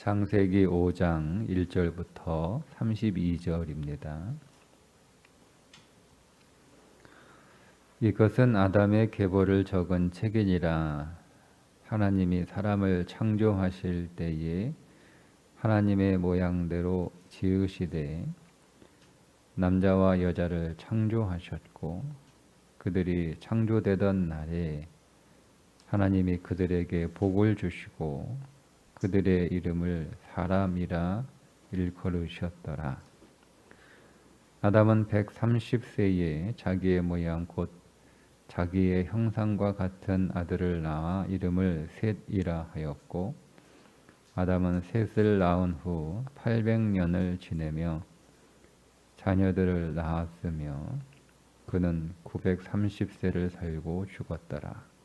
창세기 5장 1절부터 32절입니다. 이것은 아담의 계보를 적은 책이니라. 하나님이 사람을 창조하실 때에 하나님의 모양대로 지으시되 남자와 여자를 창조하셨고 그들이 창조되던 날에 하나님이 그들에게 복을 주시고 그들의 이름을 사람이라 일컬으셨더라. 아담은 130세에 자기의 모양 곧 자기의 형상과 같은 아들을 낳아 이름을 셋이라 하였고 아담은 셋을 낳은 후 800년을 지내며 자녀들을 낳았으며 그는 930세를 살고 죽었더라.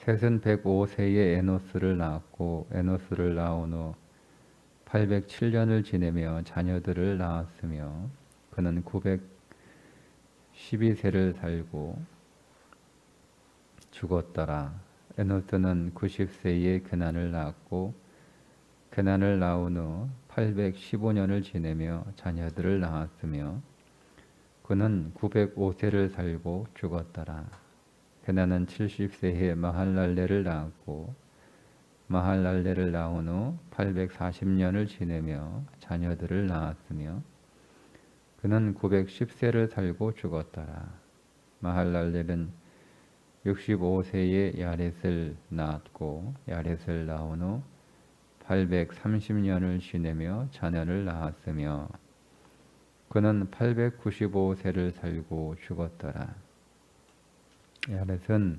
셋은 105세에 에노스를 낳았고 에노스를 낳은 후 807년을 지내며 자녀들을 낳았으며 그는 912세를 살고 죽었더라. 에노스는 90세에 게난을 낳았고 게난을 낳은 후 815년을 지내며 자녀들을 낳았으며 그는 905세를 살고 죽었더라. 게난은 70세에 마할랄레를 낳았고 마할랄레를 낳은 후 840년을 지내며 자녀들을 낳았으며 그는 910세를 살고 죽었더라. 마할랄레는 65세에 야렛을 낳았고 야렛을 낳은 후 830년을 지내며 자녀를 낳았으며 그는 895세를 살고 죽었더라. 야렛은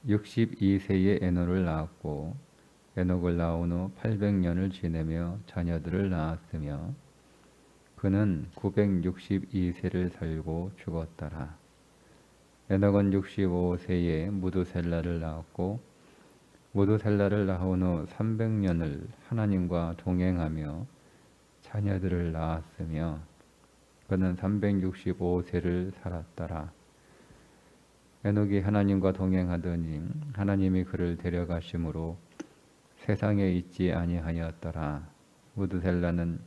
162세에 에녹을 낳았고 에녹을 낳은 후 800년을 지내며 자녀들을 낳았으며 그는 962세를 살고 죽었더라. 에녹은 65세에 무두셀라를 낳았고 무두셀라를 낳은 후 300년을 하나님과 동행하며 자녀들을 낳았으며 그는 365세를 살았더라. 에녹이 하나님과 동행하더니 하나님이 그를 데려가심으로 세상에 있지 아니하였더라. 무드셀라는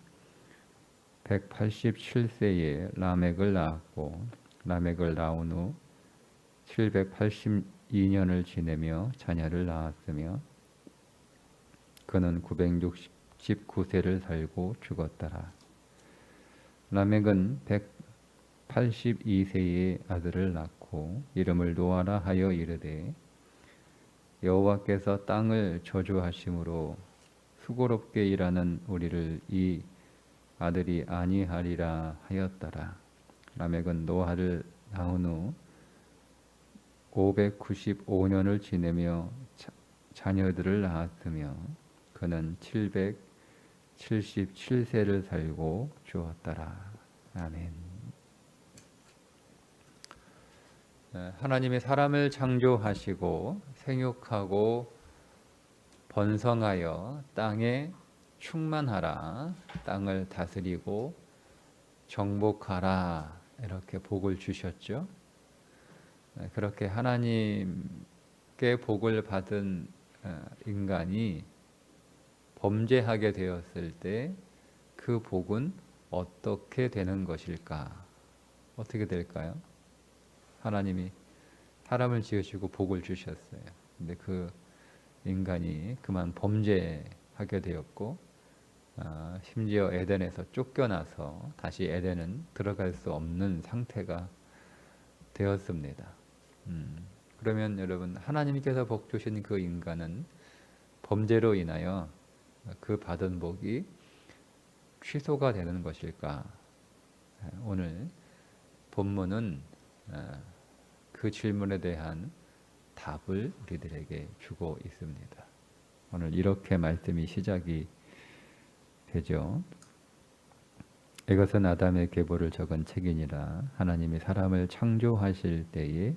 187세에 라멕을 낳았고 라멕을 낳은 후 782년을 지내며 자녀를 낳았으며 그는 969세를 살고 죽었더라. 라멕은 182세에 아들을 낳고 이름을 노아라 하여 이르되 여호와께서 땅을 저주하심으로 수고롭게 일하는 우리를 이 아들이 아니하리라 하였더라. 라멕은 노아를 낳은 후 595년을 지내며 자녀들을 낳았으며 그는 777세를 살고 죽었더라. 아멘. 하나님이 사람을 창조하시고 생육하고 번성하여 땅에 충만하라, 땅을 다스리고 정복하라 이렇게 복을 주셨죠. 그렇게 하나님께 복을 받은 인간이 범죄하게 되었을 때 그 복은 어떻게 되는 것일까? 어떻게 될까요? 하나님이 사람을 지으시고 복을 주셨어요. 근데 그 인간이 그만 범죄하게 되었고 심지어 에덴에서 쫓겨나서 다시 에덴은 들어갈 수 없는 상태가 되었습니다. 그러면 여러분 하나님께서 복 주신 그 인간은 범죄로 인하여 그 받은 복이 취소가 되는 것일까? 오늘 본문은 그 질문에 대한 답을 우리들에게 주고 있습니다. 오늘 이렇게 말씀이 시작이 되죠. 이것은 아담의 계보를 적은 책이니라. 하나님이 사람을 창조하실 때에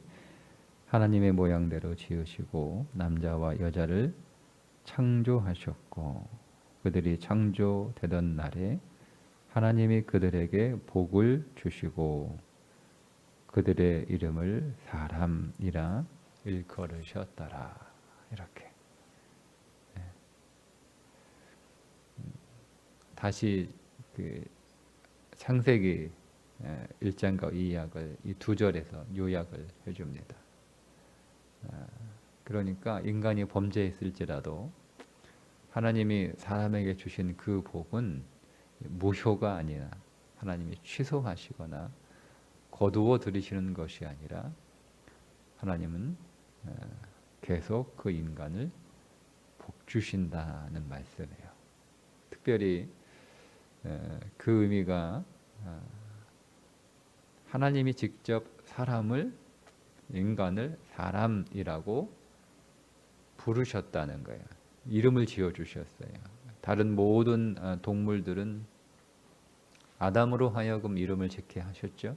하나님의 모양대로 지으시고 남자와 여자를 창조하셨고 그들이 창조되던 날에 하나님이 그들에게 복을 주시고 그들의 이름을 사람이라 일컬으셨더라. 이렇게 다시 그 창세기 1장과 2장을 이 두 절에서 요약을 해줍니다. 그러니까 인간이 범죄했을지라도 하나님이 사람에게 주신 그 복은 무효가 아니라 하나님이 취소하시거나 거두어 들이시는 것이 아니라 하나님은 계속 그 인간을 복 주신다는 말씀이에요. 특별히 그 의미가 하나님이 직접 인간을 사람이라고 부르셨다는 거예요. 이름을 지어주셨어요. 다른 모든 동물들은 아담으로 하여금 이름을 짓게 하셨죠.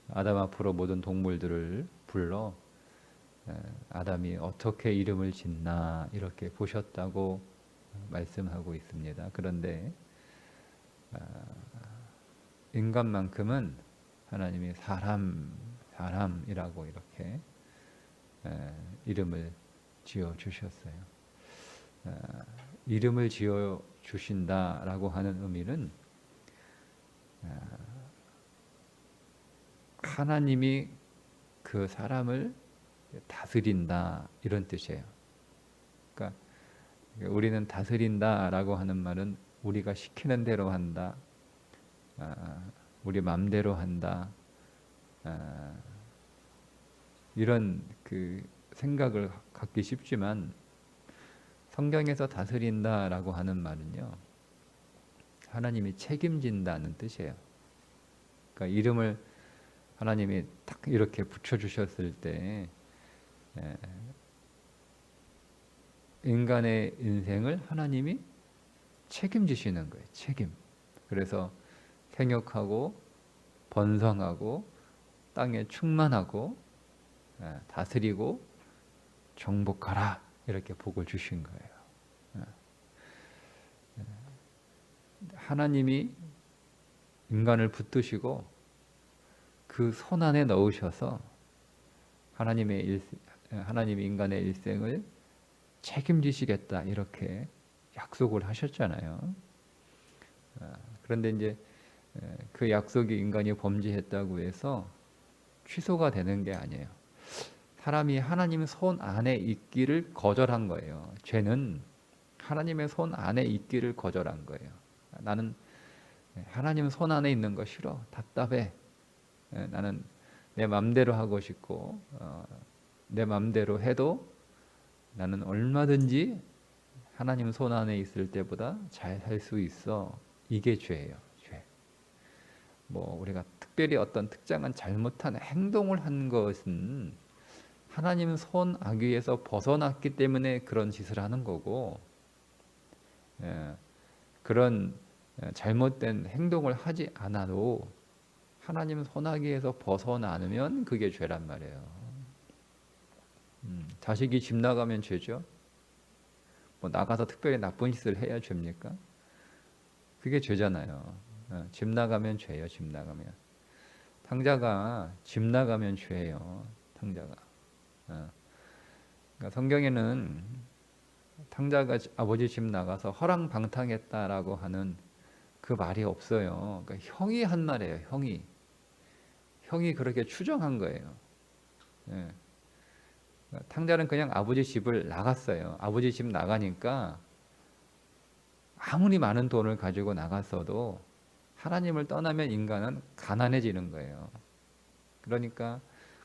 아담 앞으로 모든 동물들을 불러 아담이 어떻게 이름을 짓나 이렇게 보셨다고 말씀하고 있습니다. 그런데 인간만큼은 하나님이 사람이라고 이렇게 이름을 지어 주셨어요. 이름을 지어 주신다라고 하는 의미는 하나님이 그 사람을 다스린다 이런 뜻이에요. 그러니까 우리는 다스린다라고 하는 말은 우리가 시키는 대로 한다, 우리 마음대로 한다, 이런 그 생각을 갖기 쉽지만 성경에서 다스린다라고 하는 말은요, 하나님이 책임진다는 뜻이에요. 그러니까 이름을 하나님이 딱 이렇게 붙여주셨을 때 인간의 인생을 하나님이 책임지시는 거예요. 책임. 그래서 생육하고 번성하고 땅에 충만하고 다스리고 정복하라 이렇게 복을 주신 거예요. 하나님이 인간을 붙드시고 그 손 안에 넣으셔서 하나님이 인간의 일생을 책임지시겠다 이렇게 약속을 하셨잖아요. 그런데 이제 그 약속이 인간이 범죄했다고 해서 취소가 되는 게 아니에요. 사람이 하나님 손 안에 있기를 거절한 거예요. 죄는 하나님의 손 안에 있기를 거절한 거예요. 나는 하나님 손 안에 있는 거 싫어. 답답해. 나는 내 맘대로 하고 싶고 내 맘대로 해도 나는 얼마든지 하나님 손 안에 있을 때보다 잘 살 수 있어. 이게 죄예요. 죄. 뭐 우리가 특별히 어떤 특정한 잘못한 행동을 한 것은 하나님 손 아귀에서 벗어났기 때문에 그런 짓을 하는 거고, 그런 잘못된 행동을 하지 않아도 하나님 손아귀에서 벗어나면 그게 죄란 말이에요. 자식이 집 나가면 죄죠. 뭐 나가서 특별히 나쁜 짓을 해야 죄입니까? 그게 죄잖아요. 집 나가면 죄예요. 집 나가면. 탕자가 집 나가면 죄예요. 탕자가. 그러니까 성경에는 탕자가 아버지 집 나가서 허랑방탕했다라고 하는 그 말이 없어요. 그러니까 형이 한 말이에요. 형이 그렇게 추정한 거예요. 탕자는 그냥 아버지 집을 나갔어요. 아버지 집 나가니까 아무리 많은 돈을 가지고 나갔어도 하나님을 떠나면 인간은 가난해지는 거예요. 그러니까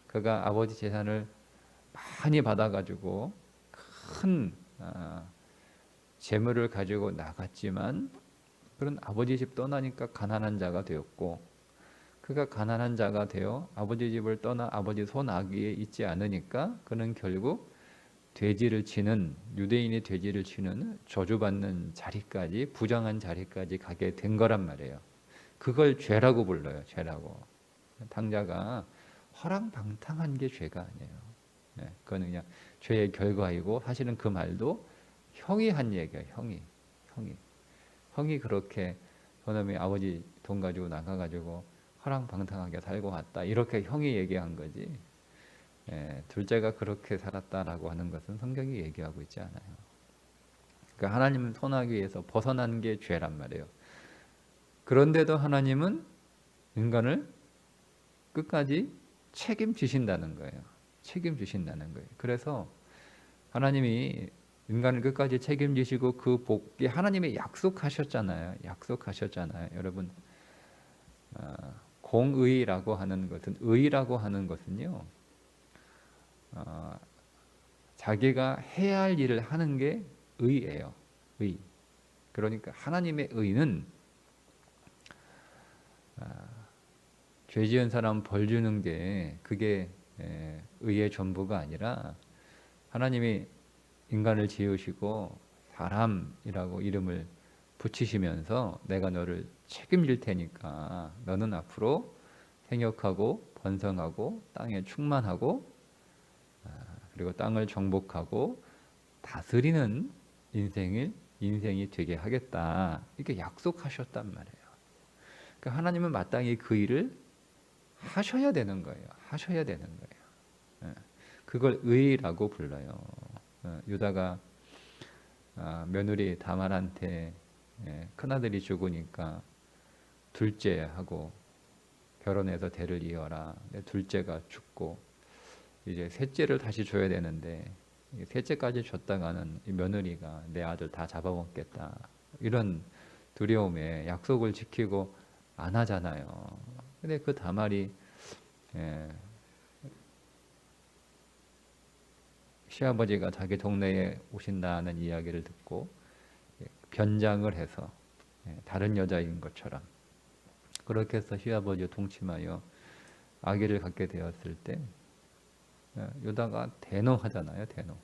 그가 아버지 재산을 많이 받아가지고 큰 재물을 가지고 나갔지만 그런 아버지 집 떠나니까 가난한 자가 되었고, 그가 가난한 자가 되어 아버지 집을 떠나 아버지 손아귀에 있지 않으니까 그는 결국 유대인이 돼지를 치는 저주받는 자리까지, 부정한 자리까지 가게 된 거란 말이에요. 그걸 죄라고 불러요. 죄라고. 탕자가 허랑방탕한 게 죄가 아니에요. 그건 그냥 죄의 결과이고, 사실은 그 말도 형이 한 얘기예요. 형이 그렇게 저놈이 아버지 돈 가지고 나가가지고 허랑방탕하게 살고 왔다, 이렇게 형이 얘기한 거지. 둘째가 그렇게 살았다라고 하는 것은 성경이 얘기하고 있지 않아요. 그러니까 하나님을 선하기 위해서 벗어난 게 죄란 말이에요. 그런데도 하나님은 인간을 끝까지 책임지신다는 거예요. 책임지신다는 거예요. 그래서 하나님이 인간을 끝까지 책임지시고 그 복이 하나님이 약속하셨잖아요. 약속하셨잖아요. 여러분, 공의라고 하는 것은, 의라고 하는 것은요, 자기가 해야 할 일을 하는 게 의예요. 의. 그러니까 하나님의 의는 죄 지은 사람 벌 주는 게 그게 의의 전부가 아니라, 하나님이 인간을 지으시고 사람이라고 이름을 붙이시면서 내가 너를 책임질 테니까 너는 앞으로 생육하고 번성하고 땅에 충만하고 그리고 땅을 정복하고 다스리는 인생이 되게 하겠다, 이렇게 약속하셨단 말이에요. 그러니까 하나님은 마땅히 그 일을 하셔야 되는 거예요. 하셔야 되는 거예요. 그걸 의라고 불러요. 유다가 며느리 다말한테 큰아들이 죽으니까 둘째하고 결혼해서 대를 이어라. 둘째가 죽고 이제 셋째를 다시 줘야 되는데, 셋째까지 줬다가는 이 며느리가 내 아들 다 잡아먹겠다, 이런 두려움에 약속을 지키고 안 하잖아요. 근데 그 다말이 시아버지가 자기 동네에 오신다는 이야기를 듣고 변장을 해서 다른 여자인 것처럼 그렇게 해서 시아버지와 동침하여 아기를 갖게 되었을 때 유다가 대노하잖아요. 대노.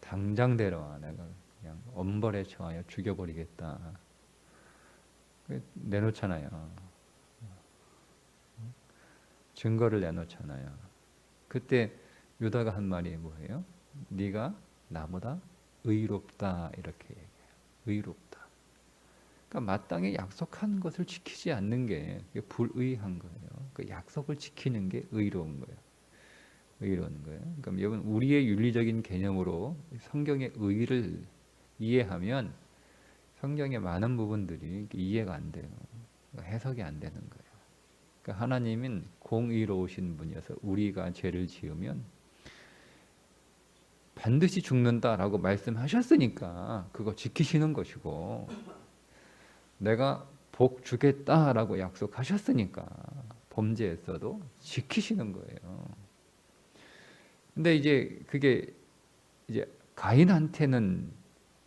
당장 데려와. 내가 그냥 엄벌에 처하여 죽여버리겠다. 내놓잖아요. 증거를 내놓잖아요. 그때 유다가 한 말이 뭐예요? 네가 나보다 의롭다, 이렇게 얘기해요. 의롭다. 그러니까 마땅히 약속한 것을 지키지 않는 게 불의한 거예요. 그 약속을 지키는 게 의로운 거예요. 의로운 거예요. 그러니까 여러분, 우리의 윤리적인 개념으로 성경의 의를 이해하면 성경의 많은 부분들이 이해가 안 돼요. 해석이 안 되는 거예요. 그러니까 하나님은 공의로우신 분이어서 우리가 죄를 지으면 반드시 죽는다라고 말씀하셨으니까 그거 지키시는 것이고, 내가 복 주겠다라고 약속하셨으니까 범죄했어도 지키시는 거예요. 근데 이제 그게 이제 가인한테는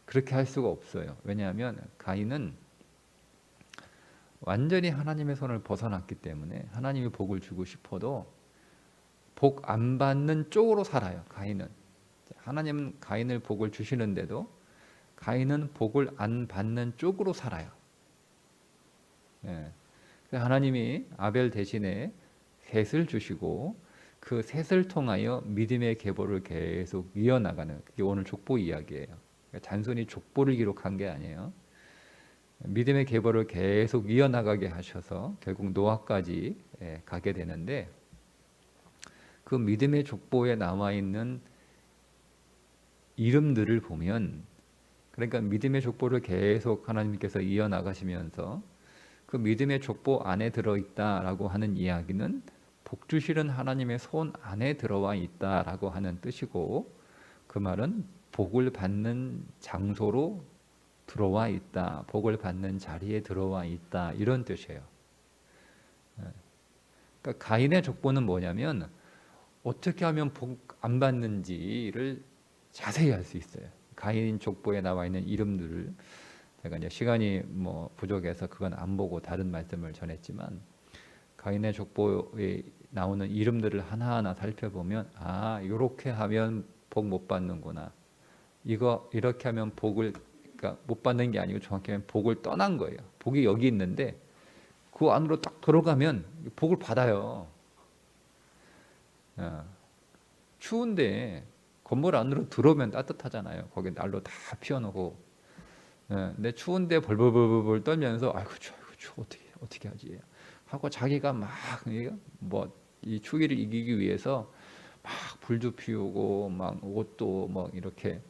그렇게 할 수가 없어요. 왜냐하면 가인은 완전히 하나님의 손을 벗어났기 때문에 하나님이 복을 주고 싶어도 복 안 받는 쪽으로 살아요. 가인은. 하나님은 가인을 복을 주시는데도 가인은 복을 안 받는 쪽으로 살아요. 하나님이 아벨 대신에 셋을 주시고 그 셋을 통하여 믿음의 계보를 계속 이어나가는, 그게 오늘 족보 이야기예요. 그러니까 단순히 족보를 기록한 게 아니에요. 믿음의 계보를 계속 이어나가게 하셔서 결국 노아까지 가게 되는데, 그 믿음의 족보에 나와 있는 이름들을 보면, 그러니까 믿음의 족보를 계속 하나님께서 이어나가시면서 그 믿음의 족보 안에 들어있다라고 하는 이야기는 복 주시는 하나님의 손 안에 들어와 있다라고 하는 뜻이고, 그 말은 복을 받는 장소로 들어와 있다, 복을 받는 자리에 들어와 있다, 이런 뜻이에요. 그러니까 가인의 족보는 뭐냐면 어떻게 하면 복 안 받는지를 자세히 알 수 있어요. 가인 족보에 나와 있는 이름들을 제가 이제 시간이 부족해서 그건 안 보고 다른 말씀을 전했지만, 가인의 족보에 나오는 이름들을 하나하나 살펴보면, 아, 이렇게 하면 복 못 받는구나. 이거 이렇게 하면 복을, 그러니까 못 받는 게 아니고 정확히 하면 복을 떠난 거예요. 복이 여기 있는데 그 안으로 딱 들어가면 복을 받아요. 추운데 건물 안으로 들어오면 따뜻하잖아요. 거기 난로 다 피워놓고. 근데 추운데 벌벌벌벌 떨면서 아이고 추워 어떻게 하지 하고 자기가 막 이 추위를 이기기 위해서 막 불도 피우고 막 옷도 막 이렇게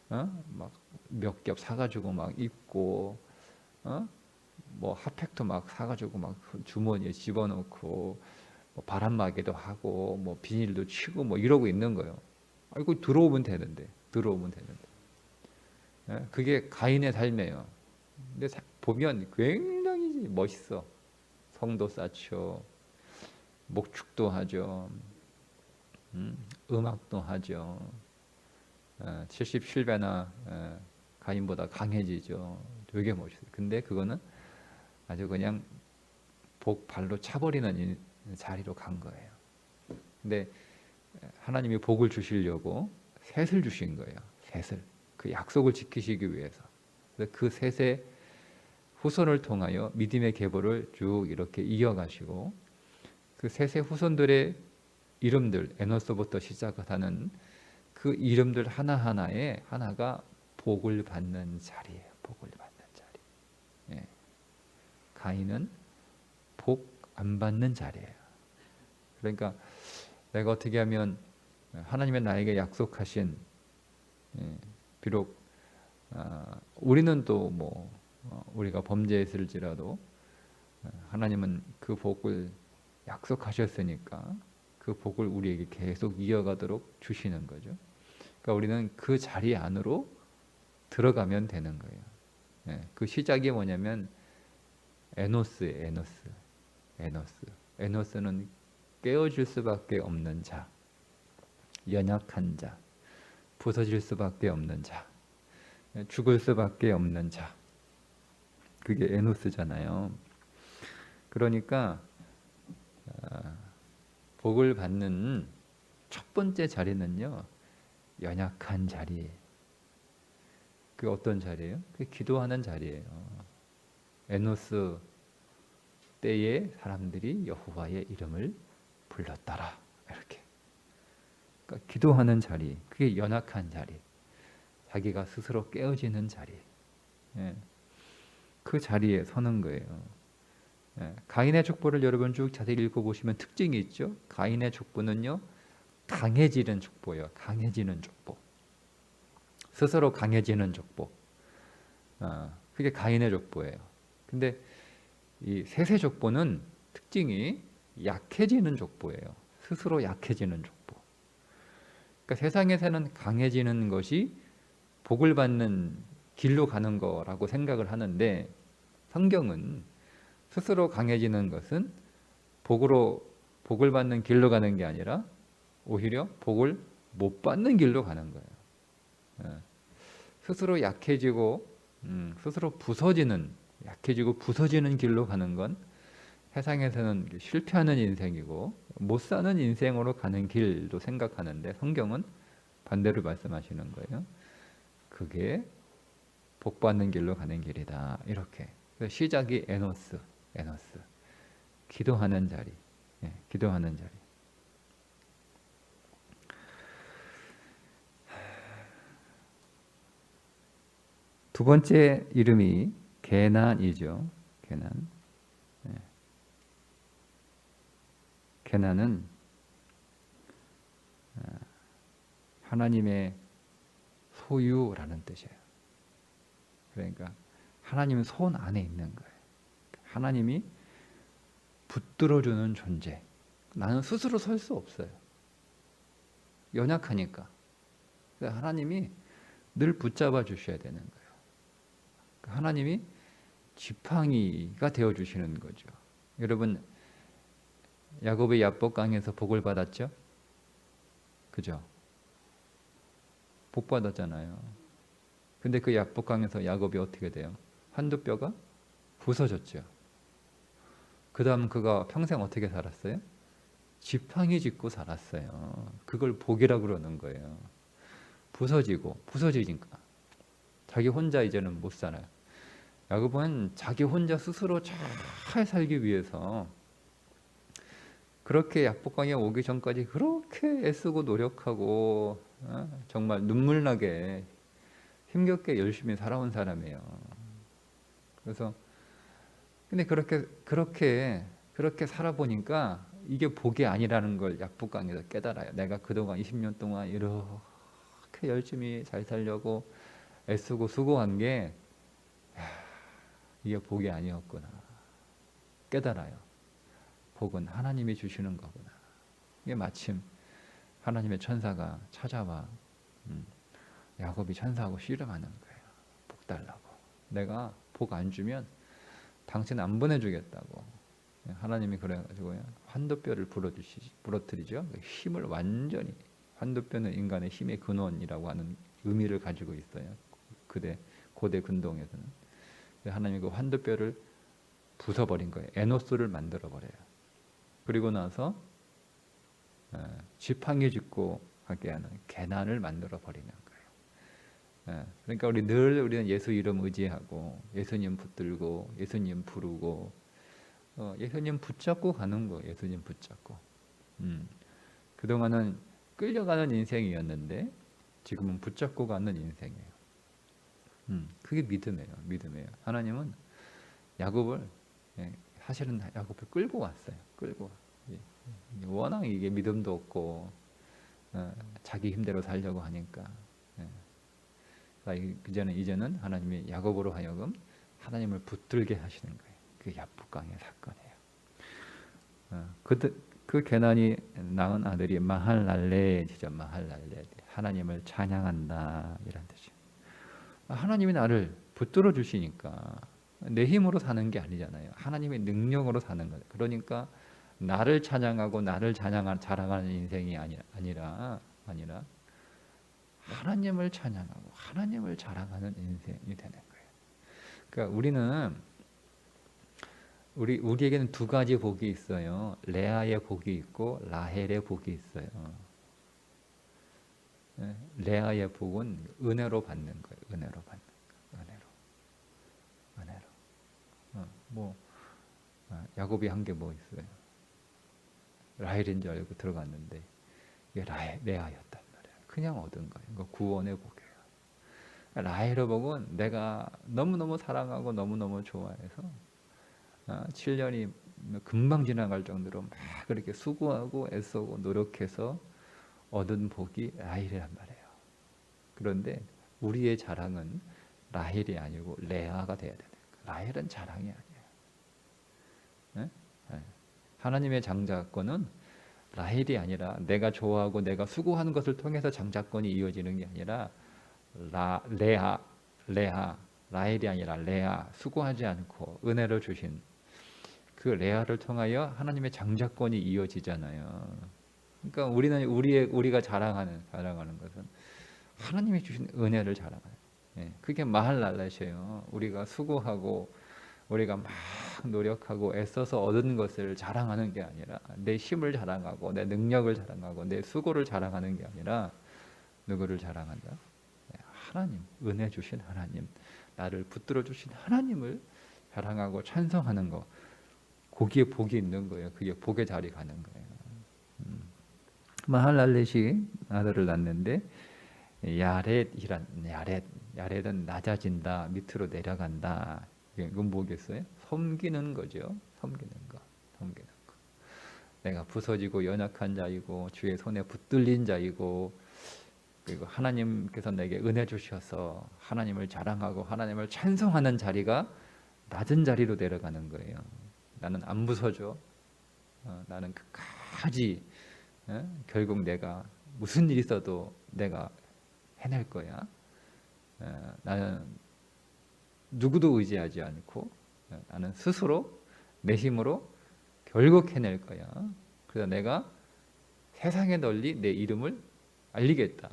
막 몇 겹 사가지고 막 입고, 뭐 핫팩도 막 사가지고 막 주머니에 집어넣고, 뭐 바람막이도 하고, 뭐 비닐도 치고, 뭐 이러고 있는 거예요. 아이고 들어오면 되는데, 들어오면 되는데. 그게 가인의 삶이에요. 근데 보면 굉장히 멋있어. 성도 쌓죠. 목축도 하죠. 음악도 하죠. 77배나 가인보다 강해지죠. 되게 멋있어요. 근데 그거는 아주 그냥 복 발로 차버리는 자리로 간 거예요. 근데 하나님이 복을 주시려고 셋을 주신 거예요. 셋을. 그 약속을 지키시기 위해서. 그래서 그 셋의 후손을 통하여 믿음의 계보를 쭉 이렇게 이어가시고, 그 셋의 후손들의 이름들, 에노스부터 시작하는 그 이름들 하나하나에 하나가 복을 받는 자리예요. 복을 받는 자리. 예. 가인은 복 안 받는 자리예요. 그러니까 내가 어떻게 하면 하나님의 나에게 약속하신, 비록 우리는 또 뭐 우리가 범죄했을지라도 하나님은 그 복을 약속하셨으니까 그 복을 우리에게 계속 이어가도록 주시는 거죠. 그러니까 우리는 그 자리 안으로 들어가면 되는 거예요. 그 시작이 뭐냐면 에노스예요. 에노스는 깨어질 수밖에 없는 자, 연약한 자, 부서질 수밖에 없는 자, 죽을 수밖에 없는 자. 그게 에노스잖아요. 그러니까 복을 받는 첫 번째 자리는요, 연약한 자리. 그 어떤 자리예요? 그 기도하는 자리예요. 에노스 때에 사람들이 여호와의 이름을 불렀더라. 이렇게. 그러니까 기도하는 자리, 그게 연약한 자리, 자기가 스스로 깨어지는 자리. 그 자리에 서는 거예요. 가인의 족보를 여러분 쭉 자세히 읽어보시면 특징이 있죠. 가인의 족보는요, 강해지는 족보예요. 강해지는 족보. 스스로 강해지는 족보. 그게 가인의 족보예요. 근데 이 셋의 족보는 특징이 약해지는 족보예요. 스스로 약해지는 족보. 그러니까 세상에서는 강해지는 것이 복을 받는 길로 가는 거라고 생각을 하는데, 성경은 스스로 강해지는 것은 복을 받는 길로 가는 게 아니라 오히려 복을 못 받는 길로 가는 거예요. 스스로 약해지고 스스로 약해지고 부서지는 길로 가는 건 세상에서는 실패하는 인생이고 못 사는 인생으로 가는 길도 생각하는데, 성경은 반대로 말씀하시는 거예요. 그게 복 받는 길로 가는 길이다. 이렇게. 시작이 에노스. 기도하는 자리. 기도하는 자리. 두 번째 이름이 게난이죠. 게난. 게난은 하나님의 소유라는 뜻이에요. 그러니까 하나님은 손 안에 있는 거예요. 하나님이 붙들어주는 존재. 나는 스스로 설 수 없어요. 연약하니까. 하나님이 늘 붙잡아 주셔야 되는 거예요. 하나님이 지팡이가 되어 주시는 거죠. 여러분, 야곱의 야복강에서 복을 받았죠? 그죠? 복 받았잖아요. 근데 그 야복강에서 야곱이 어떻게 돼요? 한두 뼈가 부서졌죠. 그 다음 그가 평생 어떻게 살았어요? 지팡이 짚고 살았어요. 그걸 복이라고 그러는 거예요. 부서지니까 자기 혼자 이제는 못 살아요. 야곱은 자기 혼자 스스로 잘 살기 위해서 그렇게 야복강에 오기 전까지 그렇게 애쓰고 노력하고 정말 눈물나게 힘겹게 열심히 살아온 사람이에요. 그래서 근데 그렇게 살아보니까 이게 복이 아니라는 걸 야복강에서 깨달아요. 내가 그동안 20년 동안 이렇게 열심히 잘 살려고 애쓰고 수고한 게 이게 복이 아니었구나 깨달아요. 복은 하나님이 주시는 거구나. 이게 마침 하나님의 천사가 찾아와 야곱이 천사하고 씨름하는 거예요. 복 달라고. 내가 복 안 주면 당신 안 보내주겠다고. 하나님이 그래가지고요 환도뼈를 부러뜨리죠. 힘을 완전히, 환도뼈는 인간의 힘의 근원이라고 하는 의미를 가지고 있어요. 고대 근동에서는. 하나님이 그 환도뼈를 부숴버린 거예요. 에노스를 만들어 버려요. 그리고 나서 지팡이 짚고 하게 하는 계난을 만들어 버리는 거예요. 그러니까 우리는 예수 이름 의지하고 예수님 붙들고 예수님 부르고 예수님 붙잡고 가는 거. 예수님 붙잡고. 그동안은 끌려가는 인생이었는데 지금은 붙잡고 가는 인생이에요. 그게 믿음이에요. 하나님은 야곱을 사실은 야곱을 끌고 왔어요. 워낙 이게 믿음도 없고 자기 힘대로 살려고 하니까 이제는 하나님이 야곱으로 하여금 하나님을 붙들게 하시는 거예요. 그게 야복강의 사건이에요. 그 게난이 낳은 아들이 마할랄레지죠. 마할랄레. 하나님을 찬양한다 이런 뜻이에요. 하나님이 나를 붙들어 주시니까 내 힘으로 사는 게 아니잖아요. 하나님의 능력으로 사는 거예요. 그러니까 나를 찬양하고 나를 자랑하는 인생이 아니라 하나님을 찬양하고 하나님을 자랑하는 인생이 되는 거예요. 그러니까 우리에게는 두 가지 복이 있어요. 레아의 복이 있고 라헬의 복이 있어요. 레아의 복은 은혜로 받는 거예요. 은혜로. 야곱이 한 게 뭐 있어요? 라헬인 줄 알고 들어갔는데 이게 레아였단 말이에요. 그냥 얻은 거예요. 이거 구원의 복이에요. 라헬의 복은 내가 너무너무 사랑하고 너무너무 좋아해서 7년이 금방 지나갈 정도로 막 그렇게 수고하고 애쓰고 노력해서 얻은 복이 라헬이란 말이에요. 그런데 우리의 자랑은 라헬이 아니고 레아가 돼야 되는 거예요. 라헬은 자랑이 아니에요. 하나님의 장자권은 라헬이 아니라 내가 좋아하고 내가 수고하는 것을 통해서 장자권이 이어지는 게 아니라 라헬이 아니라 레아, 수고하지 않고 은혜를 주신 그 레아를 통하여 하나님의 장자권이 이어지잖아요. 그러니까 우리가 자랑하는 것은 하나님이 주신 은혜를 자랑하는. 그게 마할랄렛이에요. 우리가 수고하고 우리가 막 노력하고 애써서 얻은 것을 자랑하는 게 아니라 내 힘을 자랑하고 내 능력을 자랑하고 내 수고를 자랑하는 게 아니라 누구를 자랑한다? 하나님, 은혜 주신 하나님, 나를 붙들어 주신 하나님을 자랑하고 찬송하는 거. 거기에 복이 있는 거예요. 그게 복의 자리 가는 거예요. 마할랄렛이 아들을 낳는데 야렛은 낮아진다, 밑으로 내려간다. 이건 뭐겠어요? 섬기는 거죠. 섬기는 거. 내가 부서지고 연약한 자이고 주의 손에 붙들린 자이고 그리고 하나님께서 내게 은혜 주셔서 하나님을 자랑하고 하나님을 찬송하는 자리가 낮은 자리로 내려가는 거예요. 나는 안 부서져. 나는 끝까지 결국 내가 무슨 일이 있어도 내가 해낼 거야. 나는 누구도 의지하지 않고 나는 스스로 내 힘으로 결국 해낼 거야. 그래서 내가 세상에 널리 내 이름을 알리겠다.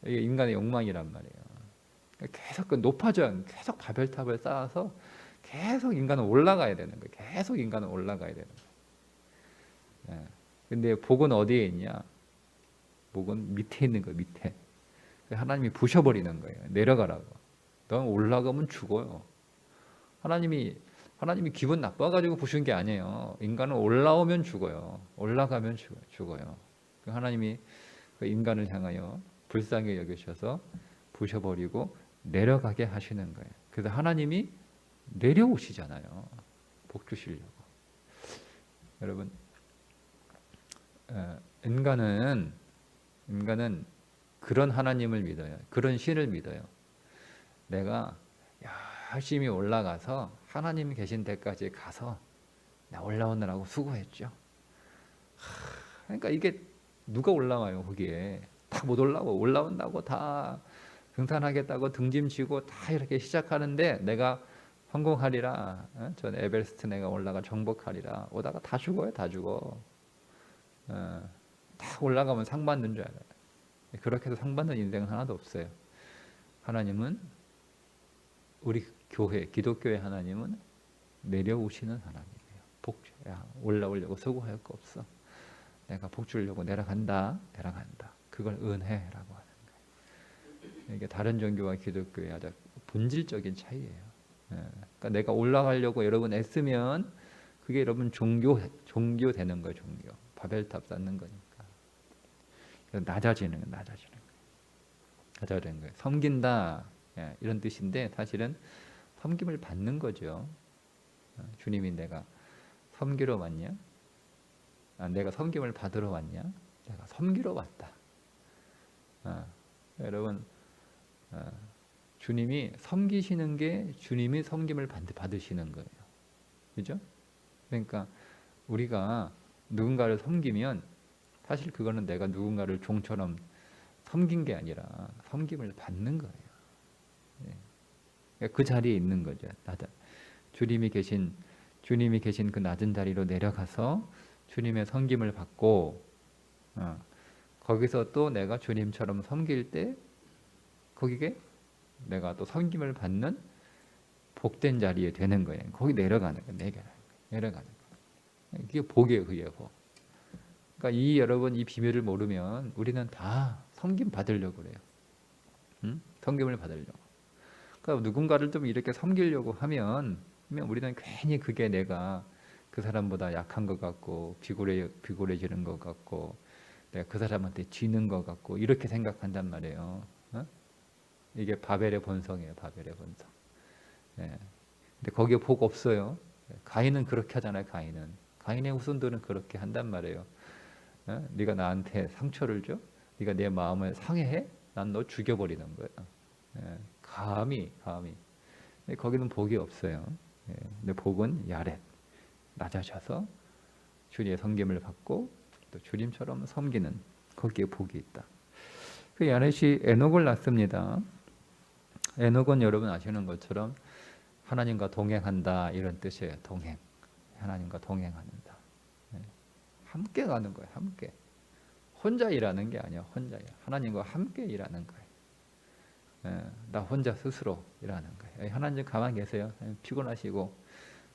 이게 인간의 욕망이란 말이에요. 계속 높아져, 계속 바벨탑을 쌓아서 계속 인간은 올라가야 되는 거예요. 계속 인간은 올라가야 되는 거예요. 근데 복은 어디에 있냐? 복은 밑에 있는 거예요. 밑에. 하나님이 부셔버리는 거예요. 내려가라고. 넌 올라가면 죽어요. 하나님이 기분 나빠가지고 부신 게 아니에요. 인간은 올라오면 죽어요. 올라가면 죽어요. 하나님이 인간을 향하여 불쌍히 여기셔서 부셔버리고 내려가게 하시는 거예요. 그래서 하나님이 내려오시잖아요. 복 주시려고. 여러분, 인간은 그런 하나님을 믿어요. 그런 신을 믿어요. 내가 열심히 올라가서 하나님 계신 데까지 가서 나 올라오느라고 수고했죠. 그러니까 이게 누가 올라와요 거기에. 다 못 올라오고 올라온다고 다 등산하겠다고 등짐지고 다 이렇게 시작하는데 내가 성공하리라. 전 에베레스트 내가 올라가 정복하리라. 오다가 다 죽어요. 다 죽어. 다 올라가면 상 받는 줄 알아요. 그렇게 해서 상 받는 인생은 하나도 없어요. 하나님은 우리 교회, 기독교의 하나님은 내려오시는 하나님이에요. 야, 올라오려고 수고할 거 없어. 내가 복 주려고 내려간다. 그걸 은혜라고 하는 거예요. 이게 다른 종교와 기독교의 아주 본질적인 차이예요. 그러니까 내가 올라가려고 여러분 애쓰면 그게 여러분 종교 되는 거예요. 종교. 바벨탑 쌓는 거니까. 낮아지는 거예요. 섬긴다 이런 뜻인데 사실은 섬김을 받는 거죠. 주님이 내가 섬기러 왔냐? 내가 섬김을 받으러 왔냐? 내가 섬기러 왔다. 여러분 주님이 섬기시는 게 주님이 섬김을 받으시는 거예요. 그죠? 그러니까 우리가 누군가를 섬기면 사실 그거는 내가 누군가를 종처럼 섬긴 게 아니라 섬김을 받는 거예요. 그 자리에 있는 거죠. 주님이 계신 그 낮은 자리로 내려가서 주님의 섬김을 받고 거기서 또 내가 주님처럼 섬길 때 거기에 내가 또 섬김을 받는 복된 자리에 되는 거예요. 거기 내려가는 거예요. 내려가는 거예요. 이게 복이에요. 그게 복. 그러니까 여러분 이 비밀을 모르면 우리는 다 섬김 받으려고 그래요. 섬김을 받으려고. 그러니까 누군가를 좀 이렇게 섬기려고 하면 우리는 괜히 그게 내가 그 사람보다 약한 것 같고 비굴해지는 것 같고 내가 그 사람한테 지는 것 같고 이렇게 생각한단 말이에요. 이게 바벨의 본성이에요. 바벨의 본성. 근데 거기에 복 없어요. 가인은 그렇게 하잖아요. 가인의 후손들은 그렇게 한단 말이에요. 네가 나한테 상처를 줘? 네가 내 마음을 상해해? 난 너 죽여버리는 거야. 감히. 근데 거기는 복이 없어요. 근데 복은 야렛. 낮아져서 주님의 섬김을 받고 또 주님처럼 섬기는 거기에 복이 있다. 그 야렛이 에녹을 낳습니다. 에녹은 여러분 아시는 것처럼 하나님과 동행한다 이런 뜻이에요. 동행. 하나님과 동행한다. 함께 가는 거예요. 함께. 혼자 일하는 게 아니야. 혼자 일. 하나님과 함께 일하는 거예요. 나 혼자 스스로 일하는 거예요. 하나님 가만히 계세요. 피곤하시고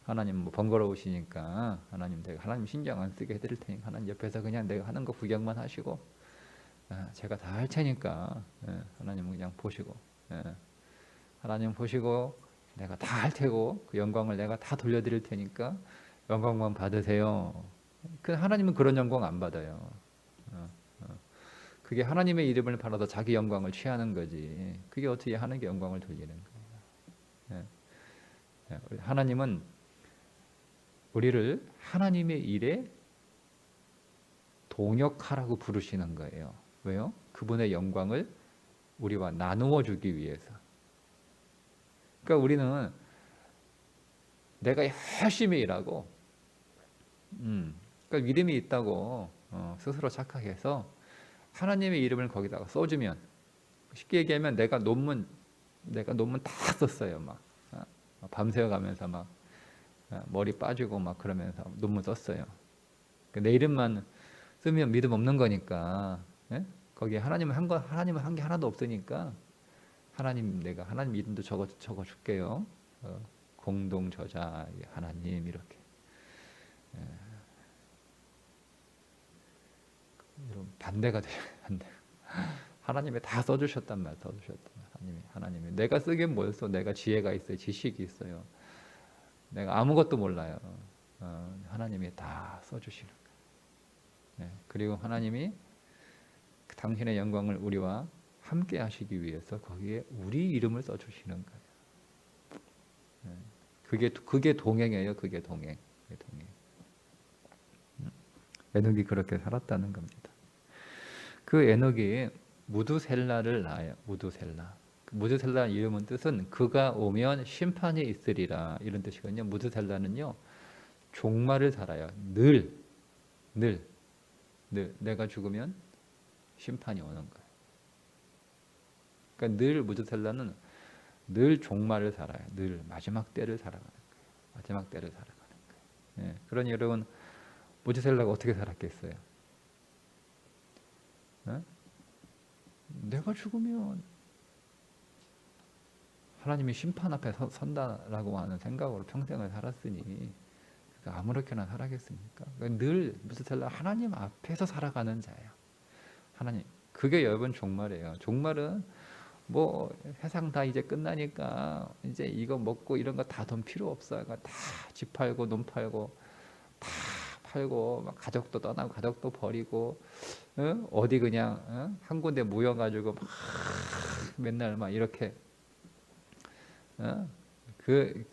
하나님 뭐 번거로우시니까 하나님 신경 안 쓰게 해드릴 테니까 하나님 옆에서 그냥 내가 하는 거 구경만 하시고 제가 다 할 테니까 하나님 그냥 보시고 하나님 보시고 내가 다 할 테고 그 영광을 내가 다 돌려드릴 테니까 영광만 받으세요. 그 하나님은 그런 영광 안 받아요. 그게 하나님의 이름을 팔아서 자기 영광을 취하는 거지. 그게 어떻게 하나님께 영광을 돌리는 거예요. 하나님은 우리를 하나님의 일에 동역하라고 부르시는 거예요. 왜요? 그분의 영광을 우리와 나누어 주기 위해서. 그러니까 우리는 내가 열심히 일하고 그러니까 믿음이 있다고 스스로 착각해서 하나님의 이름을 거기다가 써주면 쉽게 얘기하면 내가 논문 다 썼어요. 막 밤새워 가면서 막 머리 빠지고 막 그러면서 논문 썼어요. 내 이름만 쓰면 믿음 없는 거니까. 거기에 하나님은 한 게 하나도 없으니까 내가 하나님 이름도 적어 줄게요. 공동 저자 하나님 이렇게. 여러분 반대가 돼요. 하나님이 다 써주셨단 말. 하나님이 내가 쓰긴 뭘 써? 내가 지혜가 있어요. 지식이 있어요. 내가 아무것도 몰라요. 하나님이 다 써주시는 거예요. 그리고 하나님이 당신의 영광을 우리와 함께 하시기 위해서 거기에 우리 이름을 써주시는 거예요. 그게 동행이에요. 그게 동행. 에녹이 그렇게 살았다는 겁니다. 그 에녹이 무두셀라를 낳아요. 무두셀라. 무두셀라 이름은 뜻은 그가 오면 심판이 있으리라 이런 뜻이거든요. 무두셀라는요 종말을 살아요. 늘 내가 죽으면 심판이 오는 거예요. 그러니까 늘 무두셀라는 늘 종말을 살아요. 늘 마지막 때를 살아가는 거예요. 마지막 때를 살아가는 거예요. 예. 그러니 여러분 무두셀라가 어떻게 살았겠어요? 예? 내가 죽으면 하나님이 심판 앞에 선다라고 하는 생각으로 평생을 살았으니 아무렇게나 살아겠습니까? 늘 무두셀라 하나님 앞에서 살아가는 자예요. 하나님. 그게 여러분 종말이에요. 종말은 뭐 세상 다 이제 끝나니까 이제 이거 먹고 이런 거 다 돈 필요 없어요. 다 집 팔고 논 팔고 다 팔고 막 가족도 떠나고 가족도 버리고 어디 그냥 한 군데 모여가지고 막 맨날 막 이렇게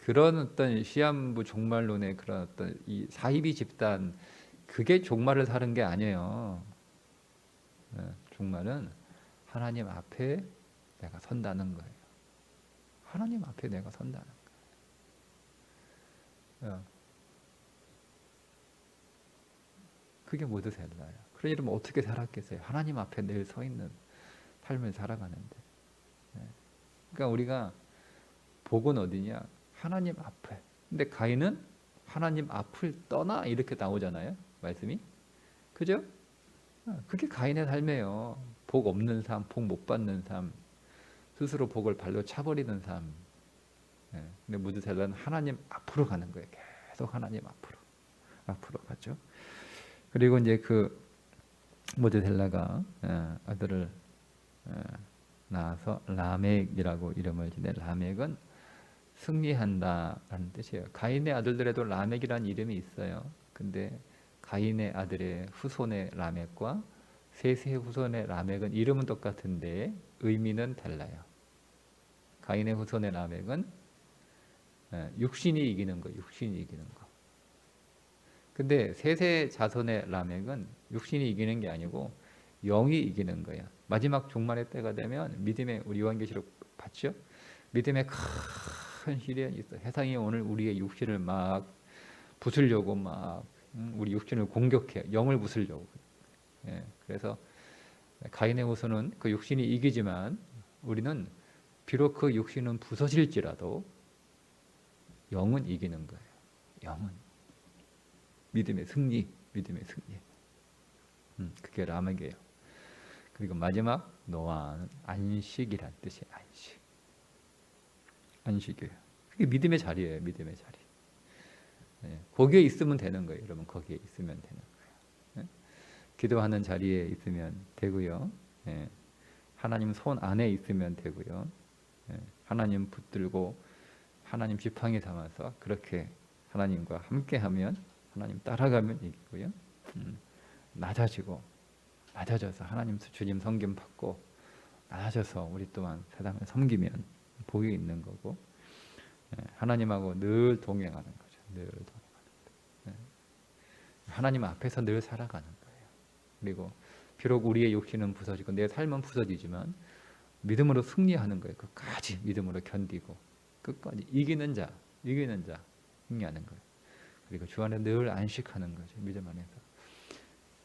그런 어떤 시한부 종말론의 그런 어떤 이 사이비 집단 그게 종말을 사는 게 아니에요. 종말은 하나님 앞에 내가 선다는 거예요. 하나님 앞에 내가 선다는 거예요. 그게 무두셀라예요. 그러려면 어떻게 살았겠어요? 하나님 앞에 늘 서 있는 삶을 살아가는데. 그러니까 우리가 복은 어디냐? 하나님 앞에. 근데 가인은 하나님 앞을 떠나 이렇게 나오잖아요. 말씀이. 그죠? 그게 가인의 삶이에요. 복 없는 삶, 복 못 받는 삶, 스스로 복을 발로 차버리는 삶. 근데 무두셀라는 하나님 앞으로 가는 거예요. 계속 하나님 앞으로 가죠. 그리고 이제 그 무두셀라가 아들을 낳아서 라멕이라고 이름을 지내. 라멕은 승리한다라는 뜻이에요. 가인의 아들들에도 라멕이라는 이름이 있어요. 근데 가인의 아들의 후손의 라멕과 셋의 후손의 라멕은 이름은 똑같은데 의미는 달라요. 가인의 후손의 라멕은 육신이 이기는 거, 육신이 이기는 거. 근데 셋의 자손의 라멕은 육신이 이기는 게 아니고 영이 이기는 거야. 마지막 종말의 때가 되면 믿음의 우리 요한계시록 봤죠? 믿음의 큰 시련이 있어. 세상이 오늘 우리의 육신을 막 부수려고 막 우리 육신을 공격해. 영을 부수려고. 그래서 가인의 후손은 그 육신이 이기지만 우리는 비록 그 육신은 부서질지라도 영은 이기는 거예요. 영은 믿음의 승리, 믿음의 승리. 그게 라멕이에요. 그리고 마지막 노아는 안식이란 뜻이에요. 안식. 안식이에요. 그게 믿음의 자리예요. 믿음의 자리. 거기에 있으면 되는 거예요. 여러분 거기에 있으면 되는 거예요. 기도하는 자리에 있으면 되고요. 하나님 손 안에 있으면 되고요. 하나님 붙들고 하나님 지팡이 삼아서 그렇게 하나님과 함께하면 하나님 따라가면 이기고요. 낮아져서 하나님 주님 섬김 받고 낮아져서 우리 또한 세상을 섬기면 복이 있는 거고 하나님하고 늘 동행하는 거죠. 늘 동행하는 거예요. 하나님 앞에서 늘 살아가는 거예요. 그리고 비록 우리의 욕심은 부서지고 내 삶은 부서지지만 믿음으로 승리하는 거예요. 끝까지 믿음으로 견디고 끝까지 이기는 자 승리하는 거예요. 그리고 주 안에 늘 안식하는 거죠. 믿음 안에서.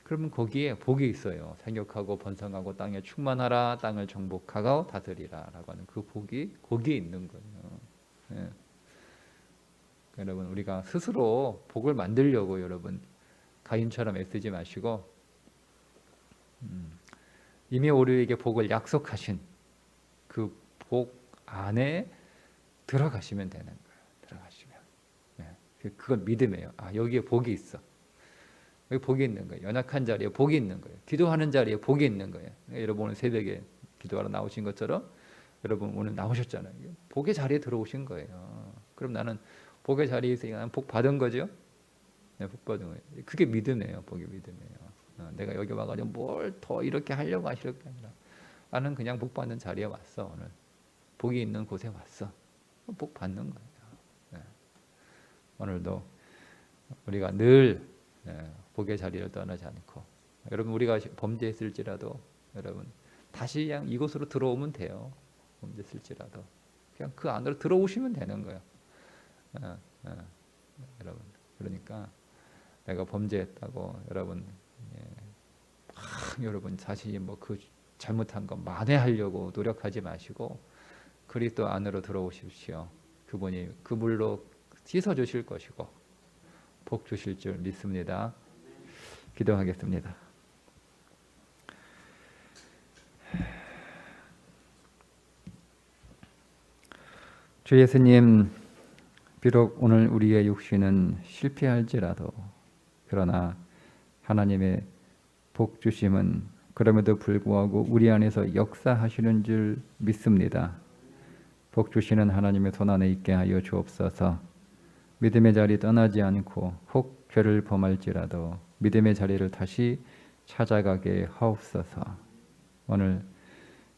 그러면 거기에 복이 있어요. 생육하고 번성하고 땅에 충만하라, 땅을 정복하고 다스리라라고 하는 그 복이 거기에 있는 거예요. 여러분 우리가 스스로 복을 만들려고 여러분 가인처럼 애쓰지 마시고 이미 우리에게 복을 약속하신 그 복 안에 들어가시면 되는 거예요. 들어가시면. 그건 믿음이에요. 아 여기에 복이 있어. 여기 복이 있는 거예요. 연약한 자리에 복이 있는 거예요. 기도하는 자리에 복이 있는 거예요. 여러분 오늘 새벽에 기도하러 나오신 것처럼 여러분 오늘 나오셨잖아요. 복의 자리에 들어오신 거예요. 그럼 나는 복의 자리에 있으니까 복 받은 거죠. 복 받은 거예요. 그게 믿음이에요. 복이 믿음이에요. 내가 여기 와가지고 뭘 더 이렇게 하려고 하실 게 아니라 나는 그냥 복 받는 자리에 왔어. 오늘 복이 있는 곳에 왔어. 복 받는 거예요. 오늘도 우리가 늘 복의 자리를 떠나지 않고 여러분 우리가 범죄했을지라도 여러분 다시 그냥 이곳으로 들어오면 돼요. 범죄했을지라도 그냥 그 안으로 들어오시면 되는 거예요. 여러분, 그러니까 내가 범죄했다고 여러분, 여러분 자신이 뭐 그 잘못한 거 만회하려고 노력하지 마시고 그리스도 안으로 들어오십시오. 그분이 그 물로 씻어 주실 것이고 복 주실 줄 믿습니다. 기도하겠습니다. 주 예수님, 비록 오늘 우리의 육신은 실패할지라도 그러나 하나님의 복 주심은 그럼에도 불구하고 우리 안에서 역사하시는 줄 믿습니다. 복 주시는 하나님의 손안에 있게 하여 주옵소서. 믿음의 자리 떠나지 않고 혹 죄를 범할지라도 믿음의 자리를 다시 찾아가게 하옵소서. 오늘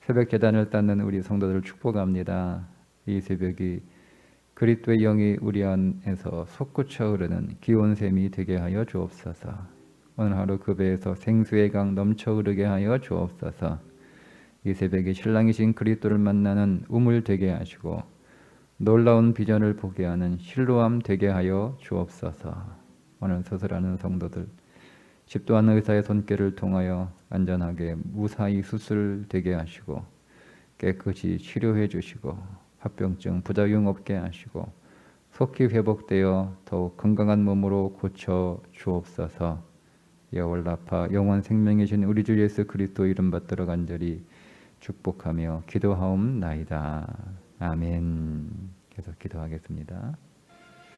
새벽 제단을 닦는 우리 성도들을 축복합니다. 이 새벽이 그리스도의 영이 우리 안에서 솟구쳐 흐르는 기온샘이 되게 하여 주옵소서. 오늘 하루 그 배에서 생수의 강 넘쳐 흐르게 하여 주옵소서. 이 새벽에 신랑이신 그리스도를 만나는 우물 되게 하시고 놀라운 비전을 보게 하는 실로암 되게 하여 주옵소서. 오늘 수술하는 성도들 집도하는 의사의 손길을 통하여 안전하게 무사히 수술되게 하시고 깨끗이 치료해 주시고 합병증 부작용 없게 하시고 속히 회복되어 더욱 건강한 몸으로 고쳐 주옵소서. 여홀라파 영원 생명이신 우리 주 예수 그리스도 이름 받들어 간절히 축복하며 기도하옵나이다. 아멘. 계속 기도하겠습니다.